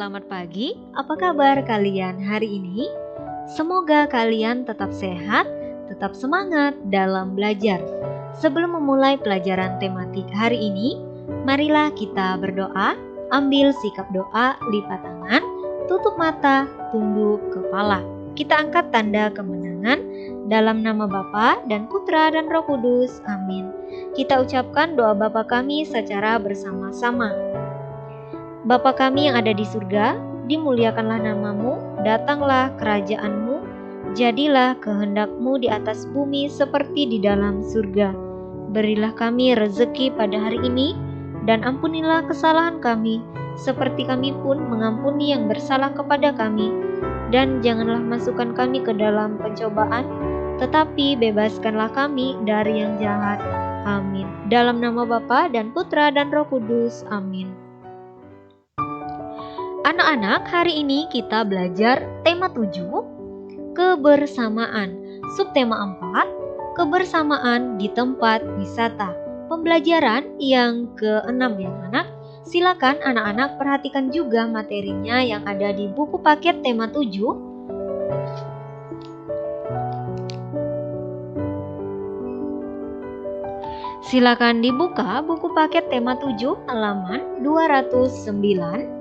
selamat pagi. Apa kabar kalian hari ini? Semoga kalian tetap sehat, tetap semangat dalam belajar. Sebelum memulai pelajaran tematik hari ini, marilah kita berdoa. Ambil sikap doa, lipat tangan, tutup mata, tunduk kepala. Kita angkat tanda kemenangan dalam nama Bapa dan Putra dan Roh Kudus. Amin. Kita ucapkan doa Bapa kami secara bersama-sama. Bapa kami yang ada di surga, dimuliakanlah namamu, datanglah kerajaanmu, jadilah kehendakmu di atas bumi seperti di dalam surga. Berilah kami rezeki pada hari ini, dan ampunilah kesalahan kami, seperti kami pun mengampuni yang bersalah kepada kami. Dan janganlah masukkan kami ke dalam pencobaan, tetapi bebaskanlah kami dari yang jahat. Amin. Dalam nama Bapa dan Putra dan Roh Kudus. Amin. Anak-anak, hari ini kita belajar tema 7, kebersamaan. Subtema 4, kebersamaan di tempat wisata. Pembelajaran yang ke-6 ya anak. Silakan anak-anak perhatikan juga materinya yang ada di buku paket tema 7. Silakan dibuka buku paket tema 7 halaman 209.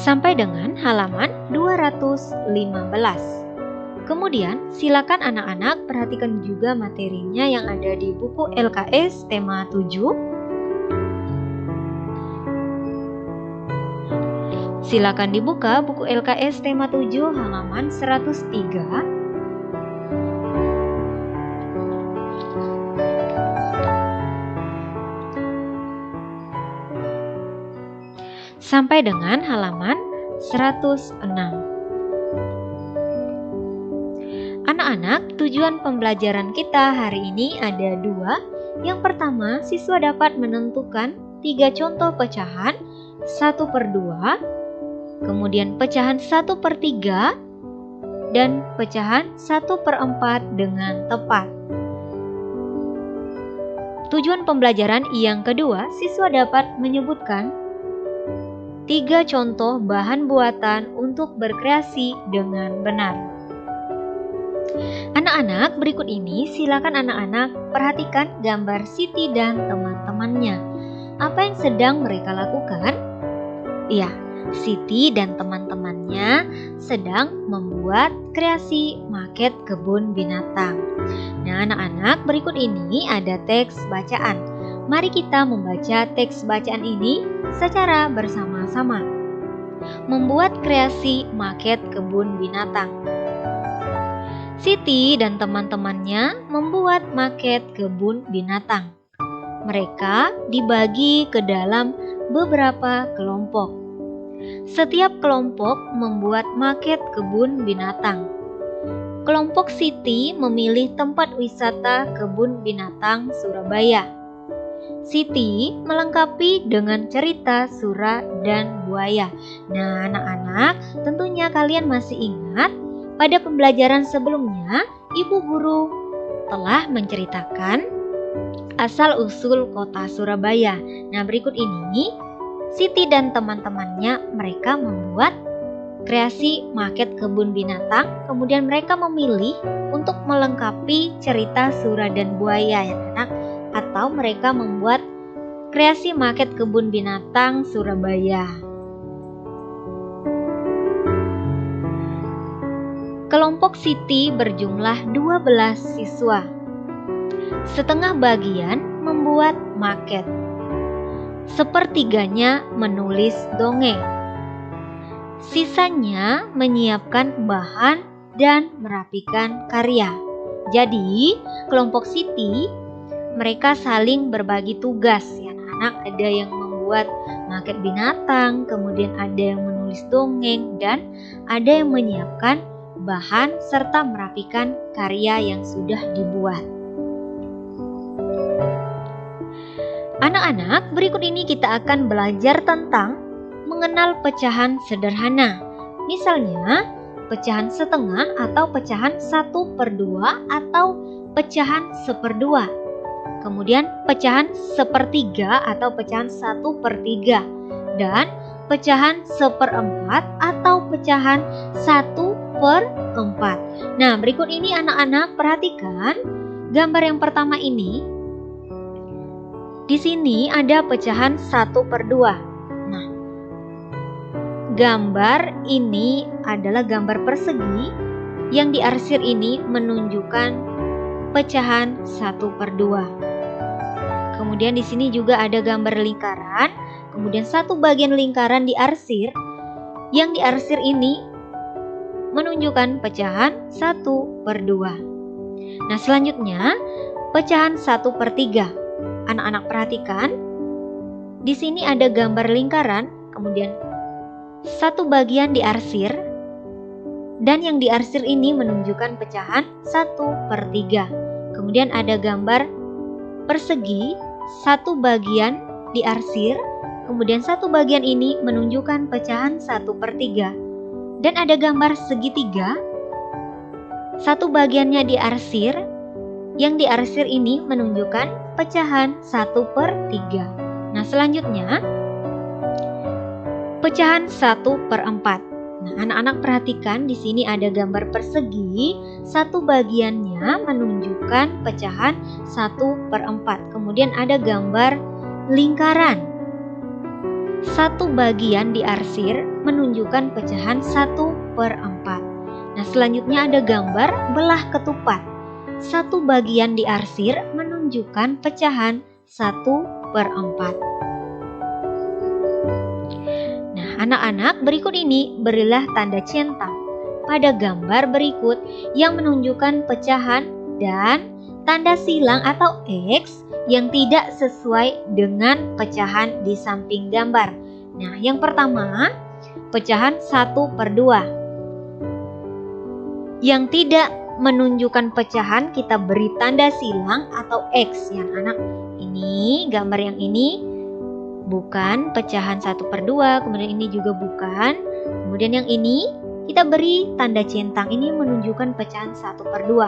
Sampai dengan halaman 215. Kemudian silakan anak-anak perhatikan juga materinya yang ada di buku LKS tema 7. Silakan dibuka buku LKS tema 7 halaman 103. Sampai dengan halaman 106. Anak-anak, tujuan pembelajaran kita hari ini ada 2. Yang pertama, siswa dapat menentukan 3 contoh pecahan 1/2, kemudian pecahan 1/3, dan pecahan 1/4 dengan tepat. Tujuan pembelajaran yang kedua, siswa dapat menyebutkan 3 contoh bahan buatan untuk berkreasi dengan benar. Anak-anak, berikut ini silakan anak-anak perhatikan gambar Siti dan teman-temannya. Apa yang sedang mereka lakukan? Iya, Siti dan teman-temannya sedang membuat kreasi maket kebun binatang. Nah, anak-anak, berikut ini ada teks bacaan. Mari kita membaca teks bacaan ini secara bersama-sama. Membuat kreasi maket kebun binatang. Siti dan teman-temannya membuat maket kebun binatang. Mereka dibagi ke dalam beberapa kelompok. Setiap kelompok membuat maket kebun binatang. Kelompok Siti memilih tempat wisata kebun binatang Surabaya. Siti melengkapi dengan cerita Sura dan buaya. Nah, anak-anak, tentunya kalian masih ingat pada pembelajaran sebelumnya Ibu Guru telah menceritakan asal-usul kota Surabaya. Nah, berikut ini Siti dan teman-temannya mereka membuat kreasi maket kebun binatang, kemudian mereka memilih untuk melengkapi cerita Sura dan buaya ya anak, atau mereka membuat kreasi maket kebun binatang Surabaya. Kelompok Siti berjumlah 12 siswa. Setengah bagian membuat maket. Sepertiganya menulis dongeng. Sisanya menyiapkan bahan dan merapikan karya. Jadi, kelompok Siti mereka saling berbagi tugas ya anak-anak. Ada yang membuat maket binatang, kemudian ada yang menulis dongeng, dan ada yang menyiapkan bahan serta merapikan karya yang sudah dibuat. Anak-anak, berikut ini kita akan belajar tentang mengenal pecahan sederhana. Misalnya, pecahan setengah atau pecahan 1/2 atau pecahan 1/2. Kemudian pecahan 1/3 atau pecahan 1/3 dan pecahan 1/4 atau pecahan 1/4. Nah, berikut ini anak-anak perhatikan gambar yang pertama ini. Di sini ada pecahan 1/2. Nah, gambar ini adalah gambar persegi yang diarsir ini menunjukkan pecahan 1/2. Kemudian di sini juga ada gambar lingkaran, kemudian satu bagian lingkaran diarsir. Yang diarsir ini menunjukkan pecahan 1/2. Nah, selanjutnya pecahan 1/3. Anak-anak perhatikan. Di sini ada gambar lingkaran, kemudian satu bagian diarsir dan yang diarsir ini menunjukkan pecahan 1/3. Kemudian ada gambar persegi, satu bagian diarsir, kemudian satu bagian ini menunjukkan pecahan 1/3. Dan ada gambar segitiga, satu bagiannya diarsir, yang diarsir ini menunjukkan pecahan 1/3. Nah, selanjutnya pecahan 1/4. Nah, anak-anak perhatikan di sini ada gambar persegi, satu bagiannya menunjukkan pecahan 1/4. Kemudian ada gambar lingkaran. Satu bagian diarsir menunjukkan pecahan 1/4. Nah, selanjutnya ada gambar belah ketupat. Satu bagian diarsir menunjukkan pecahan 1/4. Nah, anak-anak, berikut ini berilah tanda centang pada gambar berikut yang menunjukkan pecahan dan tanda silang atau X yang tidak sesuai dengan pecahan di samping gambar. Nah, yang pertama, pecahan 1/2. Yang tidak menunjukkan pecahan kita beri tanda silang atau X ya anak. Ini gambar yang ini bukan pecahan 1/2, kemudian ini juga bukan. Kemudian yang ini kita beri tanda centang, ini menunjukkan pecahan 1/2.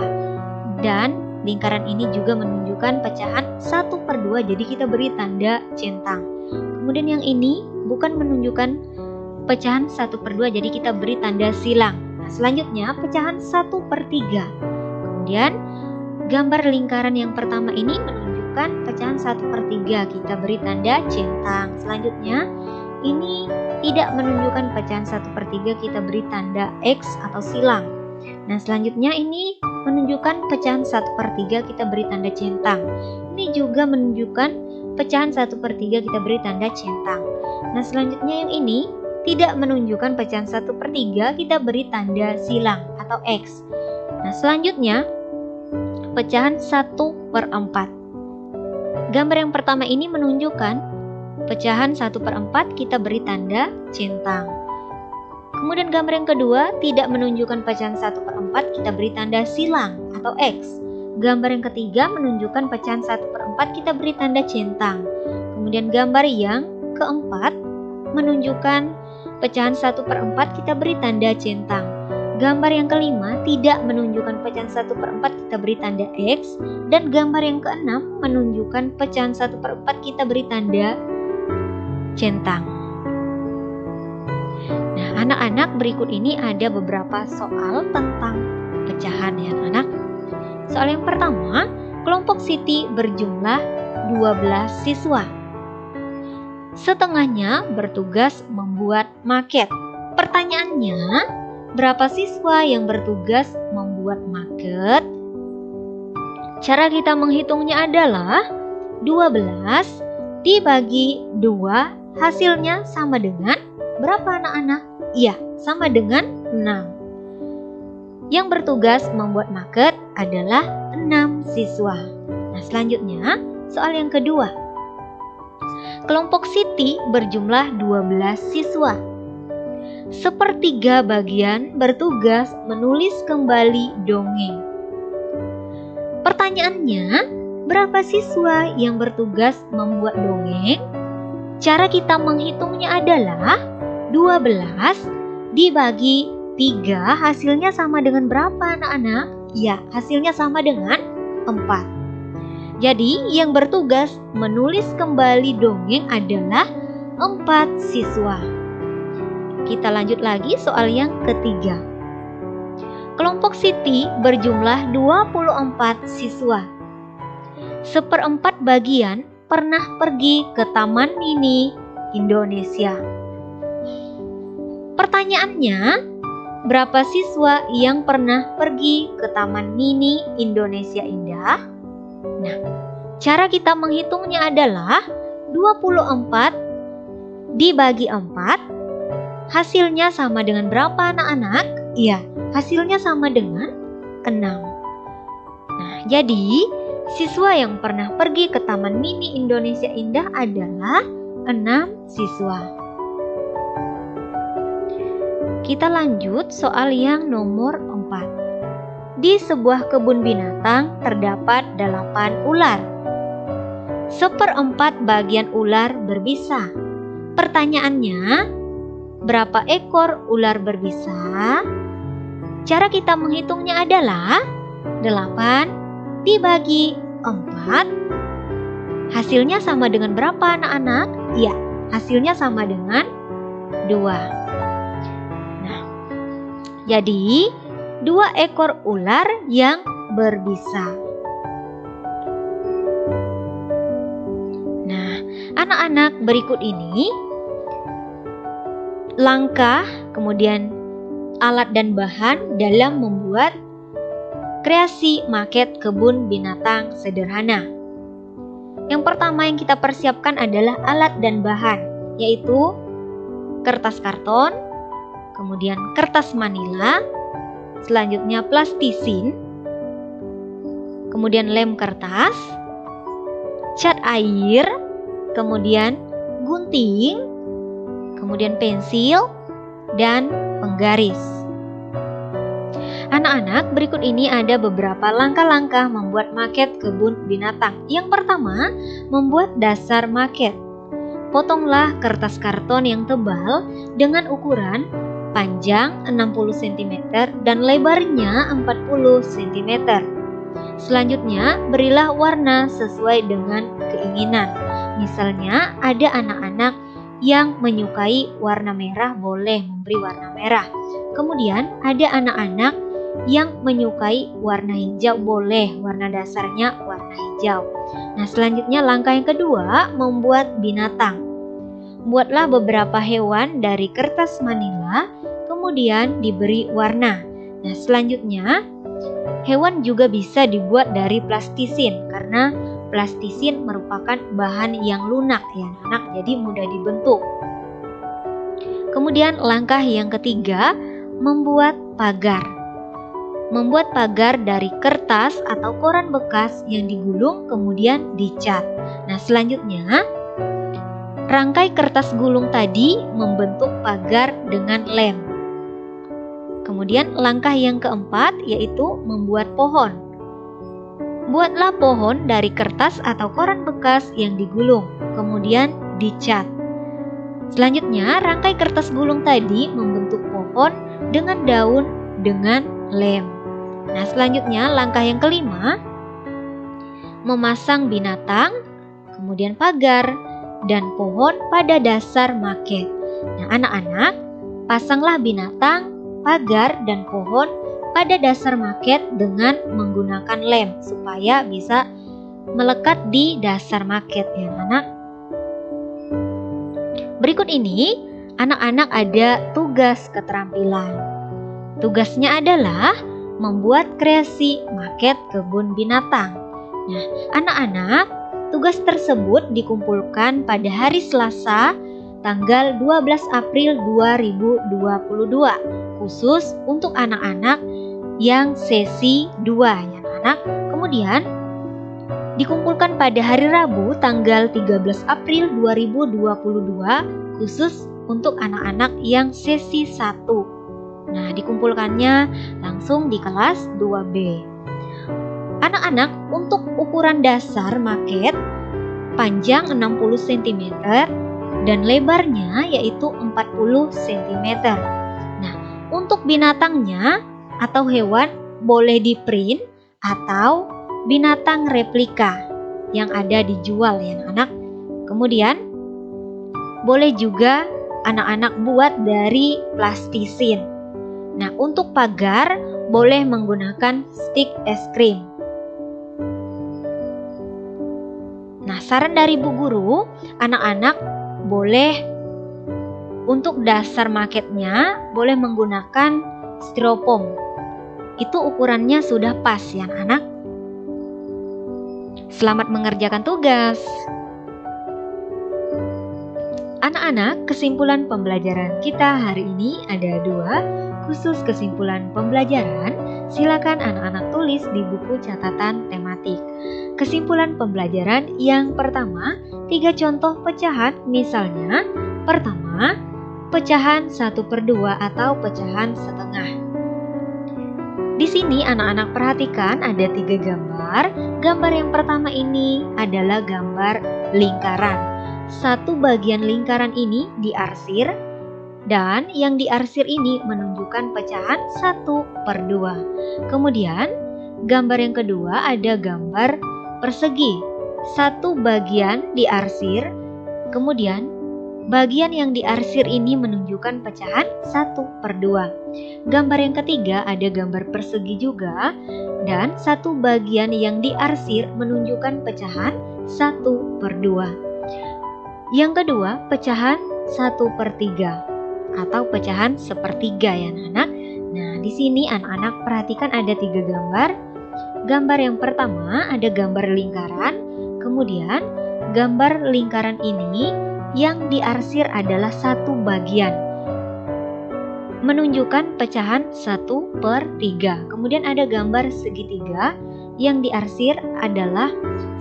Dan lingkaran ini juga menunjukkan pecahan 1/2, jadi kita beri tanda centang. Kemudian yang ini bukan menunjukkan pecahan 1/2, jadi kita beri tanda silang. Nah, selanjutnya pecahan 1/3. Kemudian gambar lingkaran yang pertama ini menunjukkan pecahan 1/3, kita beri tanda centang. Selanjutnya ini tidak menunjukkan pecahan 1/3, kita beri tanda X atau silang. Nah, selanjutnya ini menunjukkan pecahan 1/3, kita beri tanda centang. Ini juga menunjukkan pecahan 1/3, kita beri tanda centang. Nah, selanjutnya yang ini tidak menunjukkan pecahan 1/3, kita beri tanda silang atau X. Nah, selanjutnya pecahan 1/4. Gambar yang pertama ini menunjukkan pecahan 1/4, kita beri tanda centang. Kemudian gambar yang kedua tidak menunjukkan pecahan 1/4, kita beri tanda silang atau X. Gambar yang ketiga menunjukkan pecahan 1/4, kita beri tanda centang. Kemudian gambar yang keempat menunjukkan pecahan 1/4, kita beri tanda centang. Gambar yang kelima tidak menunjukkan pecahan 1/4, kita beri tanda X. Dan gambar yang keenam menunjukkan pecahan 1/4, kita beri tanda centang. Nah, anak-anak, berikut ini ada beberapa soal tentang pecahan ya anak. Soal yang pertama, kelompok Siti berjumlah 12 siswa. Setengahnya bertugas membuat maket. Pertanyaannya, berapa siswa yang bertugas membuat maket? Cara kita menghitungnya adalah 12 dibagi 2, hasilnya sama dengan berapa anak-anak? Iya, sama dengan 6. Yang bertugas membuat maket adalah 6 siswa. Nah, selanjutnya soal yang kedua. Kelompok Siti berjumlah 12 siswa. Sepertiga bagian bertugas menulis kembali dongeng. Pertanyaannya, berapa siswa yang bertugas membuat dongeng? Cara kita menghitungnya adalah 12 dibagi 3 hasilnya sama dengan berapa anak-anak? Ya, hasilnya sama dengan 4. Jadi yang bertugas menulis kembali dongeng adalah 4 siswa. Kita lanjut lagi soal yang ketiga. Kelompok Siti berjumlah 24 siswa. 1/4 bagian pernah pergi ke Taman Mini Indonesia. Pertanyaannya, berapa siswa yang pernah pergi ke Taman Mini Indonesia Indah? Nah, cara kita menghitungnya adalah 24 dibagi 4. Hasilnya sama dengan berapa anak-anak? Iya, hasilnya sama dengan 6. Nah, jadi siswa yang pernah pergi ke Taman Mini Indonesia Indah adalah 6 siswa. Kita lanjut soal yang nomor 4. Di sebuah kebun binatang terdapat 8 ular. 1/4 bagian ular berbisa. Pertanyaannya, berapa ekor ular berbisa? Cara kita menghitungnya adalah 8 dibagi 4. Hasilnya sama dengan berapa anak-anak? Ya, hasilnya sama dengan 2. Nah, jadi 2 ekor ular yang berbisa. Nah, anak-anak, berikut ini langkah, kemudian alat dan bahan dalam membuat kreasi maket kebun binatang sederhana. Yang pertama yang kita persiapkan adalah alat dan bahan, yaitu kertas karton, kemudian kertas manila, selanjutnya plastisin, kemudian lem kertas, cat air, kemudian gunting, kemudian pensil, dan penggaris. Anak-anak, berikut ini ada beberapa langkah-langkah membuat maket kebun binatang. Yang pertama, membuat dasar maket. Potonglah kertas karton yang tebal dengan ukuran panjang 60 cm dan lebarnya 40 cm. Selanjutnya, berilah warna sesuai dengan keinginan. Misalnya, ada anak-anak yang menyukai warna merah boleh memberi warna merah. Kemudian ada anak-anak yang menyukai warna hijau boleh warna dasarnya warna hijau. Nah, selanjutnya langkah yang kedua, membuat binatang. Buatlah beberapa hewan dari kertas manila, kemudian diberi warna. Nah, selanjutnya hewan juga bisa dibuat dari plastisin karena plastisin merupakan bahan yang lunak ya anak-anak, jadi mudah dibentuk. Kemudian langkah yang ketiga, membuat pagar. Membuat pagar dari kertas atau koran bekas yang digulung kemudian dicat. Nah, selanjutnya rangkai kertas gulung tadi membentuk pagar dengan lem. Kemudian langkah yang keempat yaitu membuat pohon. Buatlah pohon dari kertas atau koran bekas yang digulung, kemudian dicat. Selanjutnya, rangkai kertas gulung tadi membentuk pohon dengan daun dengan lem. Nah, selanjutnya langkah yang kelima, memasang binatang, kemudian pagar, dan pohon pada dasar maket. Nah, anak-anak, pasanglah binatang, pagar, dan pohon pada dasar maket dengan menggunakan lem supaya bisa melekat di dasar maket ya anak. Berikut ini anak-anak ada tugas keterampilan. Tugasnya adalah membuat kreasi maket kebun binatang. Nah, anak-anak, tugas tersebut dikumpulkan pada hari Selasa tanggal 12 April 2022 khusus untuk anak-anak yang sesi 2 ya anak. Kemudian dikumpulkan pada hari Rabu tanggal 13 April 2022 khusus untuk anak-anak yang sesi 1. Nah, dikumpulkannya langsung di kelas 2B. Anak-anak, untuk ukuran dasar maket panjang 60 cm dan lebarnya yaitu 40 cm. Nah, Untuk binatangnya atau hewan boleh di-print atau binatang replika yang ada dijual ya anak-anak. Kemudian boleh juga anak-anak buat dari plastisin. Nah, untuk pagar boleh menggunakan stik es krim. Nah, saran dari Bu Guru, anak-anak boleh untuk dasar maketnya boleh menggunakan styrofoam. Itu ukurannya sudah pas ya anak-anak. Selamat mengerjakan tugas. Anak-anak, kesimpulan pembelajaran kita hari ini ada 2. Khusus kesimpulan pembelajaran, silakan anak-anak tulis di buku catatan tematik. Kesimpulan pembelajaran yang pertama, 3 contoh pecahan, misalnya pertama, pecahan 1/2 atau pecahan setengah. Di sini anak-anak perhatikan ada 3 gambar. Gambar yang pertama ini adalah gambar lingkaran. Satu bagian lingkaran ini diarsir dan yang diarsir ini menunjukkan pecahan 1/2. Kemudian gambar yang kedua ada gambar persegi. Satu bagian diarsir, kemudian bagian yang diarsir ini menunjukkan pecahan 1/2. Gambar yang ketiga ada gambar persegi juga dan satu bagian yang diarsir menunjukkan pecahan 1/2. Yang kedua, pecahan 1/3 atau pecahan sepertiga ya anak-anak. Nah, di sini anak-anak perhatikan ada 3 gambar. Gambar yang pertama ada gambar lingkaran, kemudian gambar lingkaran ini yang diarsir adalah satu bagian, menunjukkan pecahan 1/3. Kemudian ada gambar segitiga yang diarsir adalah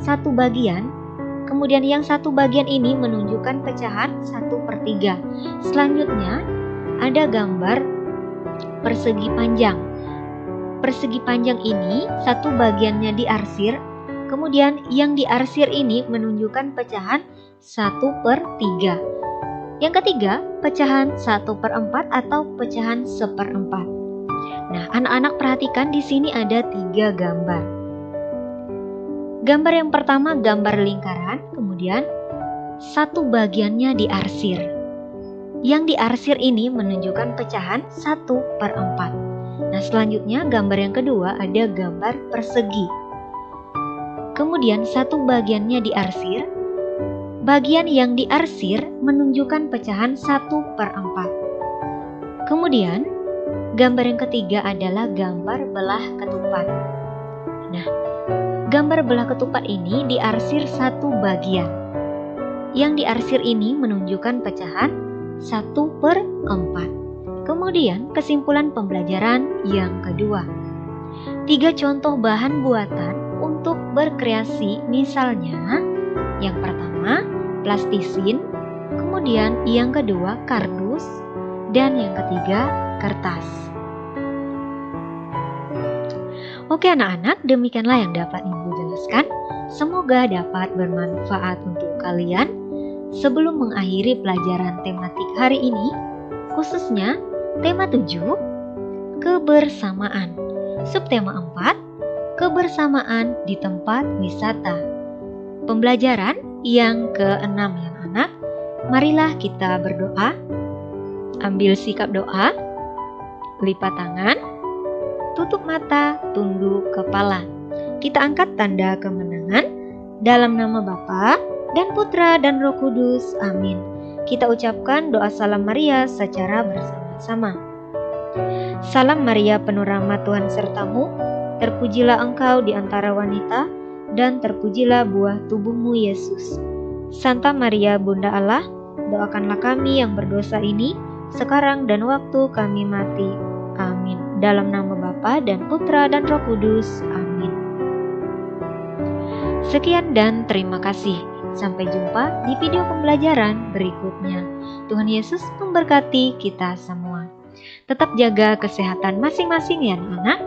satu bagian, kemudian yang satu bagian ini menunjukkan pecahan 1/3. Selanjutnya ada gambar persegi panjang. Persegi panjang ini satu bagiannya diarsir, kemudian yang diarsir ini menunjukkan pecahan 1/3. Yang ketiga, pecahan 1/4 atau pecahan 1/4. Nah, anak-anak perhatikan di sini ada 3 gambar. Gambar yang pertama gambar lingkaran, kemudian satu bagiannya diarsir. Yang diarsir ini menunjukkan pecahan 1/4. Nah, selanjutnya gambar yang kedua ada gambar persegi. Kemudian satu bagiannya diarsir. Bagian yang diarsir menunjukkan pecahan 1/4. Kemudian gambar yang ketiga adalah gambar belah ketupat. Nah, gambar belah ketupat ini diarsir satu bagian. Yang diarsir ini menunjukkan pecahan 1/4. Kemudian kesimpulan pembelajaran yang kedua. 3 contoh bahan buatan untuk berkreasi, misalnya yang pertama plastisin, kemudian yang kedua kardus, dan yang ketiga kertas. Oke anak-anak, demikianlah yang dapat Ibu jelaskan. Semoga dapat bermanfaat untuk kalian. Sebelum mengakhiri pelajaran tematik hari ini, khususnya tema 7, kebersamaan. Subtema 4, kebersamaan di tempat wisata. Pembelajaran yang ke-6 ya anak. Marilah kita berdoa. Ambil sikap doa, lipat tangan, tutup mata, tunduk kepala. Kita angkat tanda kemenangan dalam nama Bapa dan Putra dan Roh Kudus. Amin. Kita ucapkan doa salam Maria secara bersama-sama. Salam Maria, penuh rahmat, Tuhan sertamu. Terpujilah engkau di antara wanita, dan terpujilah buah tubuhmu Yesus. Santa Maria, Bunda Allah, doakanlah kami yang berdosa ini, sekarang dan waktu kami mati. Amin. Dalam nama Bapa dan Putra dan Roh Kudus. Amin. Sekian dan terima kasih. Sampai jumpa di video pembelajaran berikutnya. Tuhan Yesus memberkati kita semua. Tetap jaga kesehatan masing-masing ya anak-anak.